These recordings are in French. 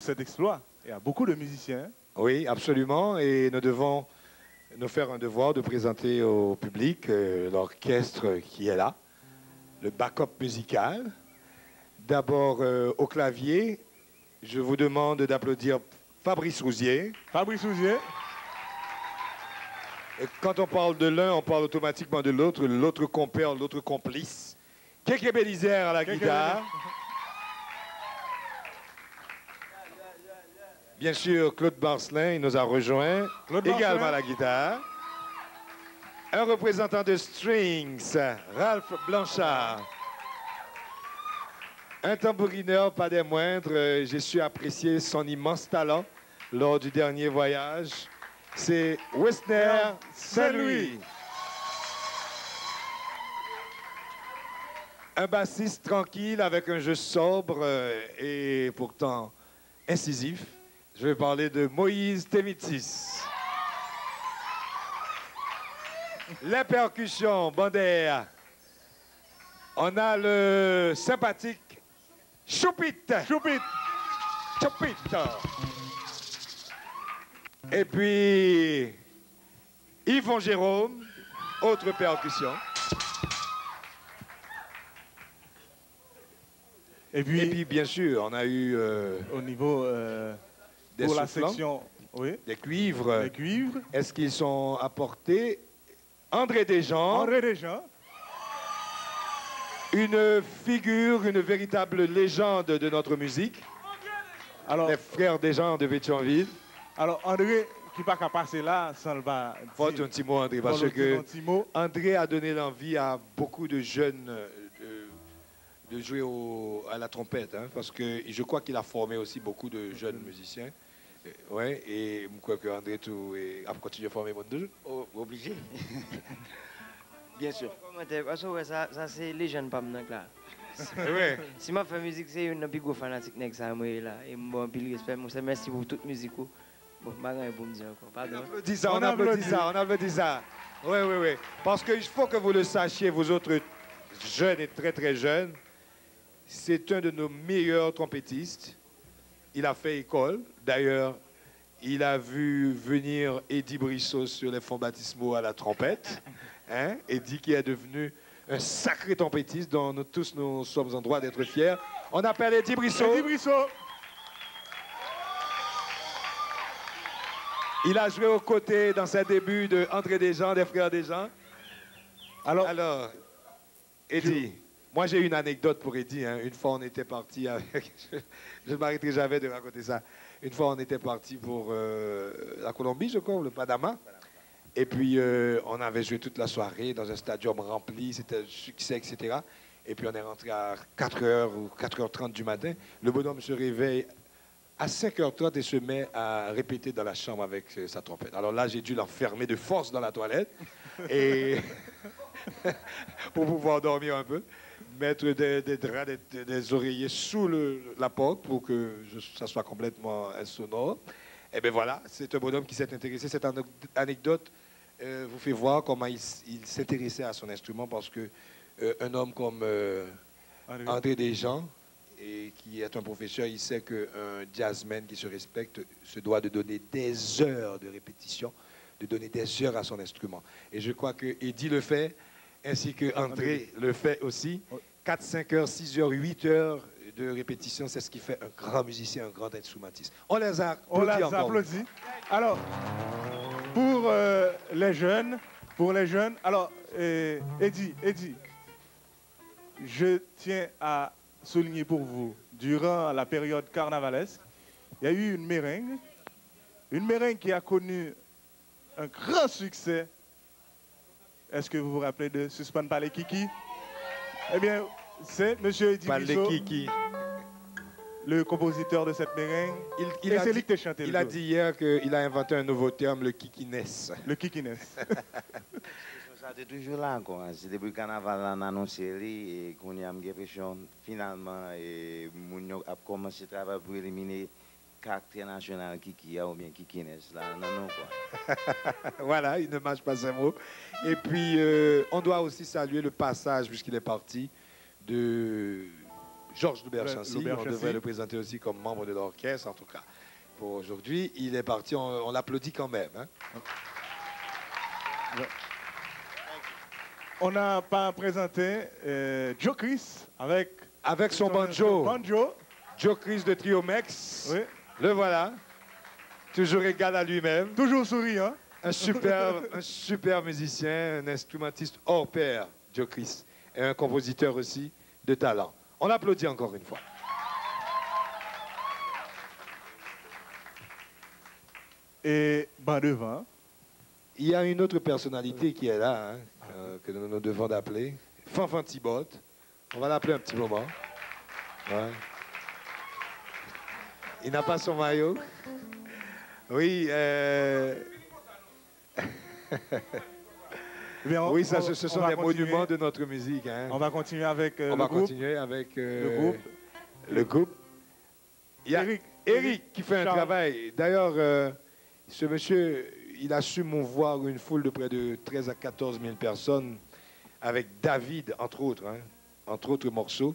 cet exploit. Il y a beaucoup de musiciens. Oui, absolument. Et nous devons nous faire un devoir de présenter au public l'orchestre qui est là, le backup musical. D'abord, au clavier, je vous demande d'applaudir Fabrice Rousier. Fabrice Rousier. Et quand on parle de l'un, on parle automatiquement de l'autre, l'autre compère, l'autre complice. Kéké Bélisère à la guitare. Bien sûr, Claude Barcelin, il nous a rejoint, également à la guitare. Un représentant de Strings, Ralph Blanchard. Un tambourineur, pas des moindres. J'ai su apprécier son immense talent lors du dernier voyage. C'est Westner Saint-Louis. Un bassiste tranquille avec un jeu sobre et pourtant incisif. Je vais parler de Moïse Témitis. Les percussions, Bandère. On a le sympathique Choupit. Choupit. Choupit. Et puis, Yvon Jérôme, autre percussion. Et puis, bien sûr, on a eu... au niveau... pour la section... Oui. Des cuivres. Des cuivres. Est-ce qu'ils sont apportés? André Desjans. André Desjans. Une figure, une véritable légende de notre musique. Alors, les frères Desjans de Pétionville. Alors, André, qui pas qu'à passer là, ça le va... Faut un petit mot, André, parce que André a donné l'envie à beaucoup de jeunes de jouer à la trompette, hein, parce que je crois qu'il a formé aussi beaucoup de jeunes musiciens. Ouais, et je crois que André a continué à former mon deux. Obligé. Bien sûr. Parce que ça c'est les jeunes pas là. Ouais. Si ma fais musique, c'est une plus grosse fanatique que ça moi là et bon pile respect, moi merci pour toute musique. Bon, bagarre pour me dire encore. Pardon. On applaudit ça. Oui, oui, oui. Parce qu'il faut que vous le sachiez, vous autres jeunes et très très jeunes, c'est un de nos meilleurs trompettistes. Il a fait école. D'ailleurs, il a vu venir Eddie Brissot sur les fonds baptismaux à la trompette. Hein? Eddie qui est devenu un sacré trompettiste dont nous tous nous sommes en droit d'être fiers. On appelle Eddie Brissot. Eddie Brissot. Il a joué aux côtés dans ses débuts de André Desjans, des frères Desjans. Alors Eddie, moi j'ai une anecdote pour Eddie. Hein. Une fois on était parti avec... je ne m'arrêterai jamais de raconter ça. Une fois on était parti pour la Colombie, je crois, le Panama. Et puis on avait joué toute la soirée dans un stadium rempli, c'était un succès, etc. Et puis on est rentré à 4h ou 4h30 du matin. Le bonhomme se réveille à 5h30 et se met à répéter dans la chambre avec sa trompette. Alors là, j'ai dû l'enfermer de force dans la toilette et pour pouvoir dormir un peu, mettre des draps, des oreillers sous la porte pour que ça soit complètement insonore. Et bien voilà, c'est un bonhomme qui s'est intéressé. Cette anecdote vous fait voir comment il s'intéressait à son instrument parce que un homme comme André Desjans, et qui est un professeur, il sait qu'un jazzman qui se respecte se doit de donner des heures de répétition, de donner des heures à son instrument. Et je crois que Eddie le fait, ainsi que André le fait aussi. 4, 5 heures, 6 heures, 8 heures de répétition, c'est ce qui fait un grand musicien, un grand instrumentiste. On les applaudit. Alors, pour les jeunes, alors, Eddie, je tiens à souligner pour vous, durant la période carnavalesque, il y a eu une méringue qui a connu un grand succès. Est-ce que vous vous rappelez de Suspend par les Kiki? Eh bien, c'est M. Eddie Brissot, le compositeur de cette méringue. C'est lui qui a chanté. Il a dit hier qu'il a inventé un nouveau terme, le kikiness. Le kikiness. Ça était toujours là, quoi. C'est depuis le carnaval, on a annoncé et qu'on a l'impression finalement, et Mounio a commencé à travailler pour éliminer le caractère national Kiki ou bien Kikiness. Là, non, quoi. Voilà, il ne mâche pas ses mots. Et puis, on doit aussi saluer le passage, puisqu'il est parti, de Georges Loubert-Chancy. On Loubert-Chancy. devrait le présenter aussi comme membre de l'orchestre, en tout cas. Pour aujourd'hui, il est parti, on l'applaudit quand même. Hein. On n'a pas présenté Joe Chris avec son banjo. Banjo. Joe Chris de Triomex. Oui. Le voilà. Toujours égal à lui-même. Toujours souriant. Un super musicien, un instrumentiste hors pair, Joe Chris. Et un compositeur aussi de talent. On l'applaudit encore une fois. Et ben devant. Il y a une autre personnalité qui est là, hein, que nous devons d'appeler. Fanfan Thibot. On va l'appeler un petit moment. Ouais. Il n'a pas son maillot. Oui. Bien, oui, ça, ce sont des monuments de notre musique. Hein. On va continuer avec le groupe. Il y a Eric qui fait un travail. D'ailleurs, ce monsieur, il a su mouvoir une foule de près de 13 à 14 000 personnes avec David, entre autres morceaux.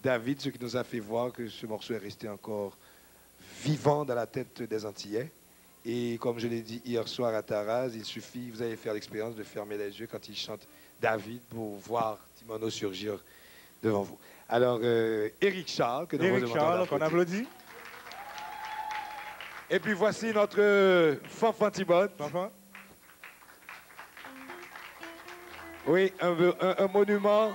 David, ce qui nous a fait voir que ce morceau est resté encore vivant dans la tête des Antillais. Et comme je l'ai dit hier soir à Taraz, il suffit, vous allez faire l'expérience de fermer les yeux quand il chante David pour voir Timono surgir devant vous. Alors, Eric Charles, que nous Eric Charles, qu'on applaudit. Et puis voici notre Fanfan Thibot. Fanfan. Oui, un monument